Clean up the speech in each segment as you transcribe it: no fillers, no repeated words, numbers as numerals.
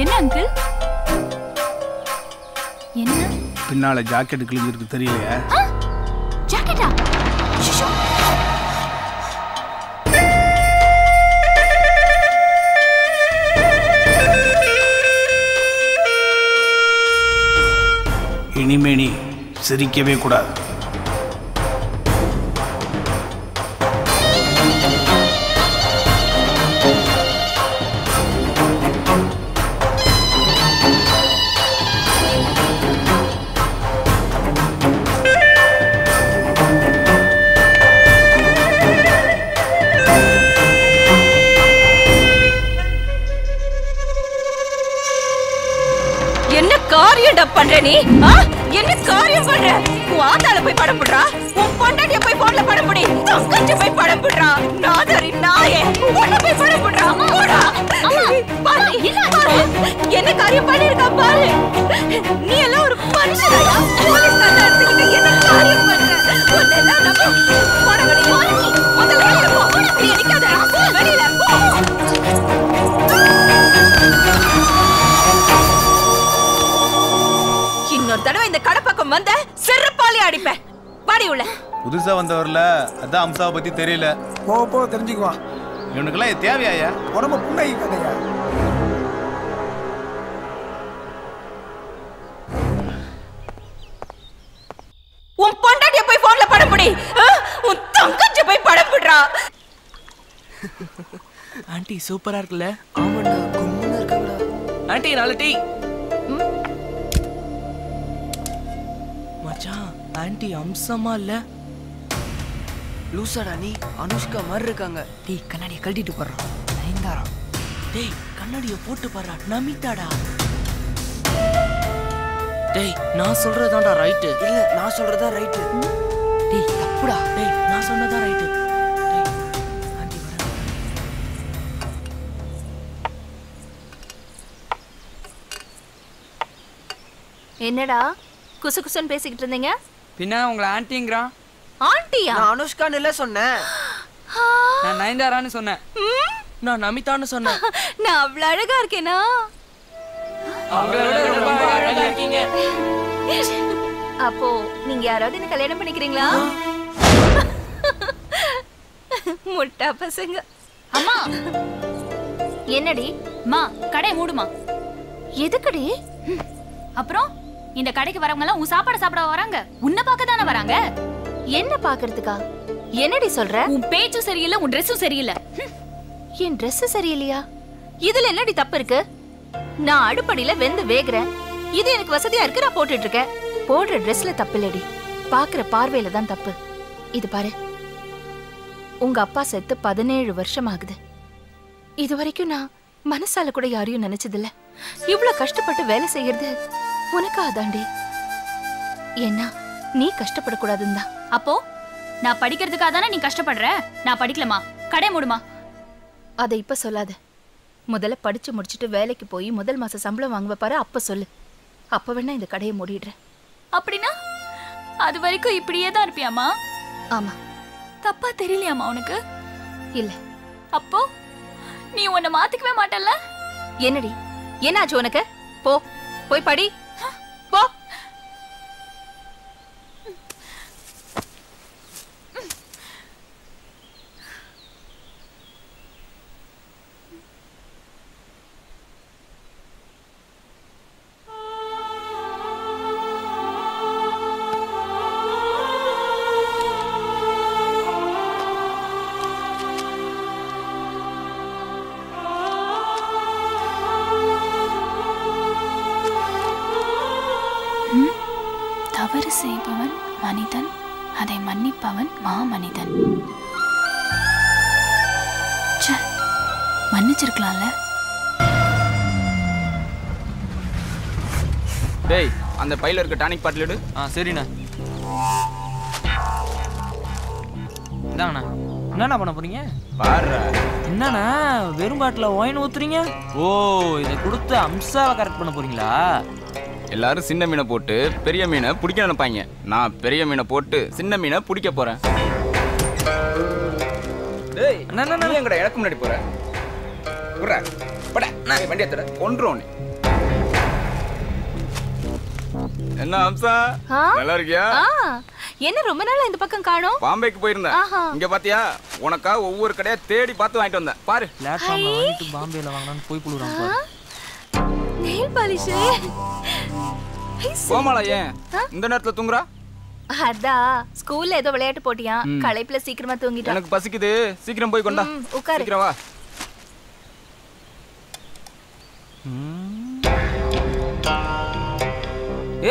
என்ன அங்கிள்? என்ன? பின்னால ஜாக்கெட் கிழிஞ்சிருக்கு தெரியலையா? ஜாக்கெட்டா? ஷிஷோ. இனிமே நீ சிரிக்கவே கூடாது. பண்ற நீ என்ன காரியம் பண்ற? வாதால போய் படம் போடுறா, உன் பொண்டாட்டிய போய் போன்ல படம் போடி, தங்கச்சி போய் படம் போடுறா, நாதரி நாயே உன்ன போய் படம் போடுறா. போடா பாரு, என்ன காரியம் பண்ணிருக்கா பாரு. நீ எல்லாம் ஒரு மனுஷனாயா? போலீஸ் கட்ட எடுத்துக்கிட்டு என்ன காரியம் பண்ற? உன்னெல்லாம் நம்ம போட வெளியே முதல்ல போ. நீ நிக்காத, வெளியில போ. இன்னொரு தடவை இந்த கடை பக்கம் வந்த செருப்பாலி அடிப்பேன். பாடி உள்ள. புதுசா வந்தவர்ல அதான் அம்சாவை பத்தி தெரியல. போ தெரிஞ்சுக்குவான். இவனுக்கெல்லாம் தேவையாயா? உடம்பு புண்ணாகி கதையா? உன் பொண்டாட்டிய போய் போன்ல படம் போடி, உன் தங்கச்சி போய் படம் போடுறா. ஆண்டி சூப்பரா இருக்குல்ல? ஆமாண்டா, கும்முன்னு இருக்காங்கடா. ஆண்டி நாலு டீ. மச்சான் ஆண்டி அம்சமா இல்ல? லூசாடா நீ? அனுஷ்கா மாதிரி இருக்காங்க. டேய் கண்ணாடியை கழட்டிட்டு போடுறான். நயன்தாரா. டேய் கண்ணாடியை போட்டு பாடுறா. நமிதாடா. டேய் நான் சொல்றதாண்டா ரைட்டு. இல்ல நான் சொல்றதா ரைட்டு. டேய் தப்புடா. டேய் நான் சொன்னதா ரைட்டு. டேய் ஆண்டி வர. என்னடா குசு குசுன்னு பேசிக்கிட்டு இருந்தீங்க? பின்ன உங்களை ஆண்டிங்கிறான். ஆண்டியா? நான் அனுஷ்கான்னு இல்ல சொன்னேன். நான் நயன்தாரான்னு சொன்னேன். நான் நமிதான்னு சொன்னேன். நான் அவ்வளவு அழகா இருக்கேனா? அப்போ நீங்க யாராவது என்ன கல்யாணம் பண்ணிக்கிறீங்களா? முட்டா பசங்க. அம்மா என்னடி? மா கடை மூடுமா. எதுக்குடி? அப்புறம் இந்த கடைக்கு வரவங்க எல்லாம் உன் சாப்பாடு சாப்பிட வராங்க, உன்னை பார்க்க தானே வராங்க. என்ன பாக்குறதுக்கா? என்னடி சொல்ற? உன் பேச்சும் சரியில்லை, உன் ட்ரெஸ்ஸும் சரியில்லை. என் ட்ரெஸ் சரியில்லையா? இதுல என்னடி தப்பு இருக்கு? நான் அடுப்படியில வெந்து வேகுறேன், இது எனக்கு வசதியா இருக்கு, நான் போட்டுட்டு இருக்கேன். போடுற ட்ரெஸ்ல தப்பு இல்லடி, பாக்குற பார்வையில தான் தப்பு. இது பாரு, உங்க அப்பா செத்து 17 வருஷம் ஆகுது. இது வரைக்கும் நான் மனசால கூட யாரையும் நினைச்சதில்ல. இவ்வளவு கஷ்டப்பட்டு வேலை செய்யறது உனக்கு அதாண்டி. ஏன்னா நீ கஷ்டப்படக்கூடாதுன்னு தான். அப்போ நான் படிக்கிறதுக்காக தானே நீ கஷ்டப்படுற? நான் படிக்கலமா, கடை மூடுமா. அதை இப்ப சொல்லாத. முதல்ல படிச்சு முடிச்சுட்டு வேலைக்கு போய் முதல் மாச சம்பளம் வாங்குவ பாரு, அப்ப சொல்லு. அப்ப வேணா இந்த கடையை மூடிடுறேன். அப்படின்னா அது வரைக்கும் இப்படியே தான் இருப்பியாமா? ஆமா. தப்பா தெரியலையாமா உனக்கு? இல்ல. அப்போ நீ உன்னை மாத்திக்கவே மாட்டல்ல? என்னடி என்னாச்சு உனக்கு? போ போய் படி போ. தவறு செய்பவன் மனிதன், அதை மன்னிப்பவன் மாமனிதன். மன்னிச்சிருக்கலாம்ல. டேய் அந்த பையில இருக்க டானிக் பாட்டில் எடு. சரிண்ணா. இந்தாங்கண்ணா. என்னண்ணா பண்ண போறீங்க? பாரு என்னண்ணா வெறும் பாட்டில் ஒயின் ஊத்துறீங்க? ஓ, இதை கொடுத்து அம்சாவை கரெக்ட் பண்ண போறீங்களா? எல்லாரும் சின்ன மீனை போட்டு பெரிய மீனை பிடிக்க நினைப்பாங்க. நான் பெரிய மீனை போட்டு சின்ன மீனை பிடிக்க போறேன். டேய் நீ எங்கடா எனக்கு முன்னாடி போற? புறா பட நான் வண்டி ஏத்துற கொன்றுவோம். என்ன அம்சா நல்லா இருக்கியா? என்ன ரொம்ப நாளா இந்த பக்கம் காணோம்? பாம்பேக்கு போயிருந்தேன். இங்க பாத்தியா உனக்கா ஒவ்வொரு கடையா தேடி பார்த்து வாங்கிட்டு வந்தேன். பாரு பிளாட்ஃபார்ம்ல வாங்கிட்டு பாம்பேல வாங்கலாம்னு போய் புளுறான் பாரு. Nail polish. கோமாளா ஏன் இந்த நேரத்துல தூங்குறா? அதான் ஸ்கூல்ல ஏதோ விளையாட்டு போட்டியா, களைப்புல சீக்கிரமா தூங்கிட்டா. எனக்கு பசிக்குது, சீக்கிரம் போய் கொண்டா. உட்காரு. சீக்கிரம் வா.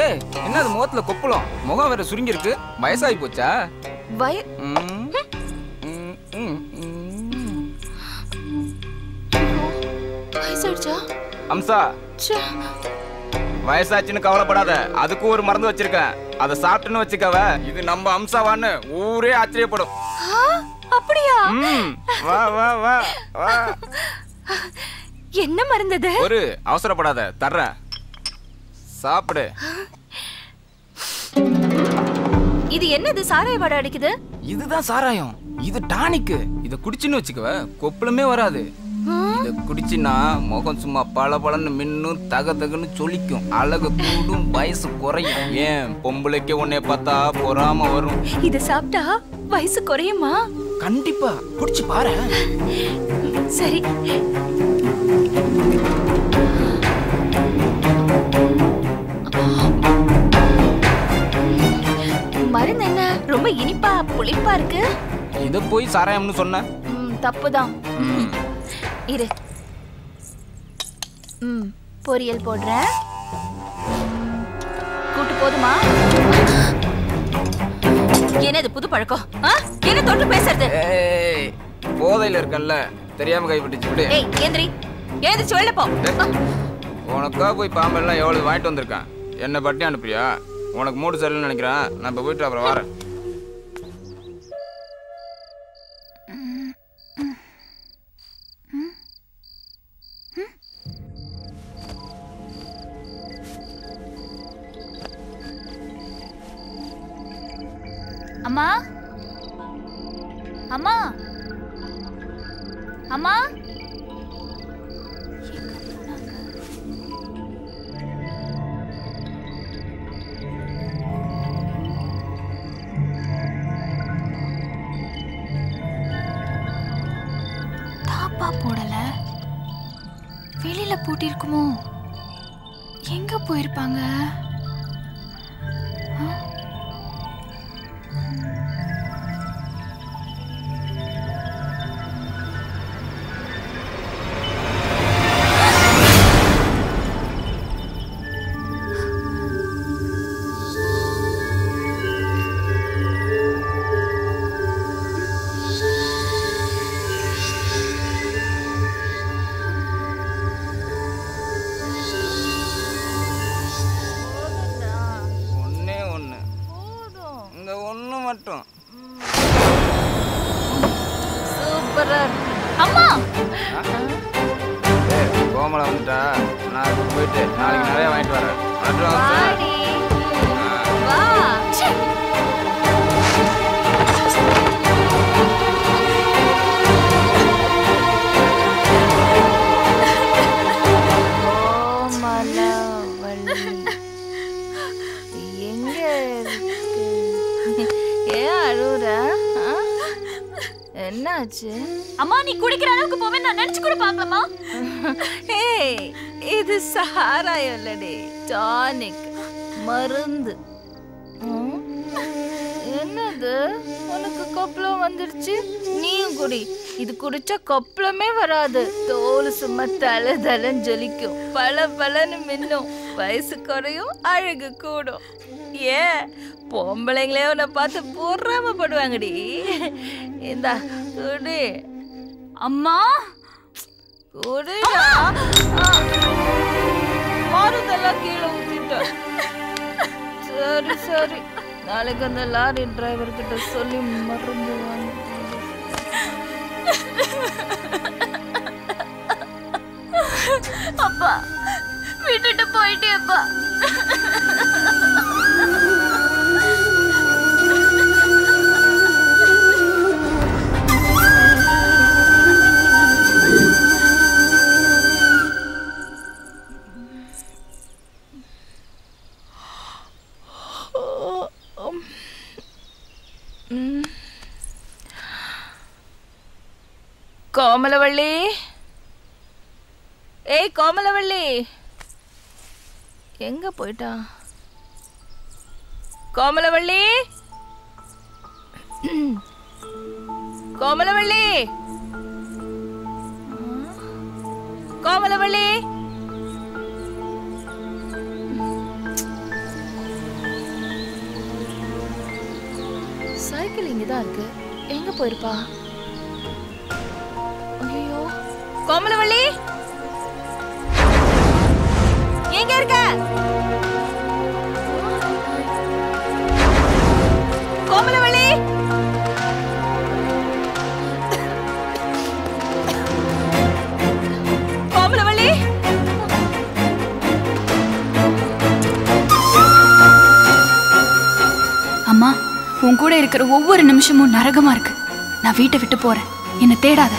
ஏய் என்னது முகத்துல கொப்பளம்? முகம் வேற சுருங்கி இருக்கு. வயசாகி போச்சா? வயசாயிடுச்சா? அம்சா வயசாச்சுன்னு கவலைப்படாத. அதுக்கு ஒரு மருந்து வச்சிருக்கேன். அதை சாப்பிட்டுன்னு வச்சுக்கவ. இது நம்ம அம்சாவான்னு ஊரே ஆச்சரியப்படும். அப்படியா? வா வா வா வா. என்ன மருந்தது? ஒரு அவசரப்படாத, தர்றேன், சாப்பிடு. இது என்னது சாராய வாடை அடிக்குது? இதுதான் சாராயம். இது டானிக். இத குடிச்சின்னு வச்சுக்கவ கொப்பளமே வராது. இத குடிச்சினா முகம் சும்மா பளபளன்னு மின்னும், தக தகன்னு சொலிக்கும், அழகு கூடும், வயசு குறையும். ஏன் பொம்பளைக்கு உன்னை பார்த்தா பொறாம வரும். இத சாப்பிட்டா வயசு குறையுமா? கண்டிப்பா குடிச்சு பாரு. சரி. மருந்து என்ன ரொம்ப இனிப்பா புளிப்பா இருக்கு? இத போய் சாராயம்னு சொன்ன? தப்புதான். இரு. பொரியல் போடுறேன். கூட்டு போதுமா? என்னது புது பழக்கம்? என்ன தொட்டு பேசுறது? போதையில இருக்கல்ல, தெரியாம கைப்பட்டுச்சு. விடு. ஏய் ஏந்திரி, ஏந்திரிச்சு வெளில போ. உனக்கா போய் பாம்பெல்லாம் எவ்வளவு வாங்கிட்டு வந்திருக்கேன். என்ன பட்டி அனுப்புறியா? உனக்கு மூடு சரியில்லைன்னு நினைக்கிறேன். நான் இப்ப போயிட்டு அப்புறம் வரேன். அம்மா அம்மா அம்மா தாப்பா போடல, வெளியில பூட்டிருக்குமோ? எங்க போயிருப்பாங்க? அம்மா கோமலை வந்துட்டா. நான் போயிட்டு நாளைக்கு நிறைய வாங்கிட்டு வரேன். வா. எங்க ஏன் அழுற? என்னாச்சு? அம்மா நீ குடிக்கிற அளவுக்கு போவே நான் நினைச்சு கூட பார்க்கலாமா? ஏய் இது சாராயம் இல்லடி, டானிக், மருந்து. என்னது உனக்கு கொப்பளம் வந்துருச்சு? நீயும் குடி. இது குடிச்சா கொப்பளமே வராது. தோல் சும்மா தலை தலைன்னு ஜொலிக்கும், பல பலன்னு மின்னும், வயசு குறையும், அழகு கூடும். ஏன் பொம்பளைங்களே உன்னை பார்த்து பொறாமப்படுவாங்கடி. இந்தா குடி. அம்மா குடிடா. மருந்தெல்லாம் கீழே ஊத்திட்ட. சரி சரி, நாளைக்கு அந்த லாரி டிரைவர் கிட்ட சொல்லி மறந்து வாங்க. அப்பா விட்டுட்டு போயிட்டேப்பா. கோமலவள்ளி, ஏய் கோமலவள்ளி, எங்க போயிட்டா? கோமலவள்ளி, கோமலவள்ளி, கோமலவள்ளி. சைக்கிள் இங்கதான் இருக்கு, எங்க போயிருப்பா? ஐயோ, கோமலவள்ளி எங்க இருக்க? கோமலவள்ளி, கோமலவள்ளி. அம்மா, உன் கூட இருக்கிற ஒவ்வொரு நிமிஷமும் நரகமா இருக்கு. நான் வீட்டை விட்டு போறேன், என்னை தேடாத.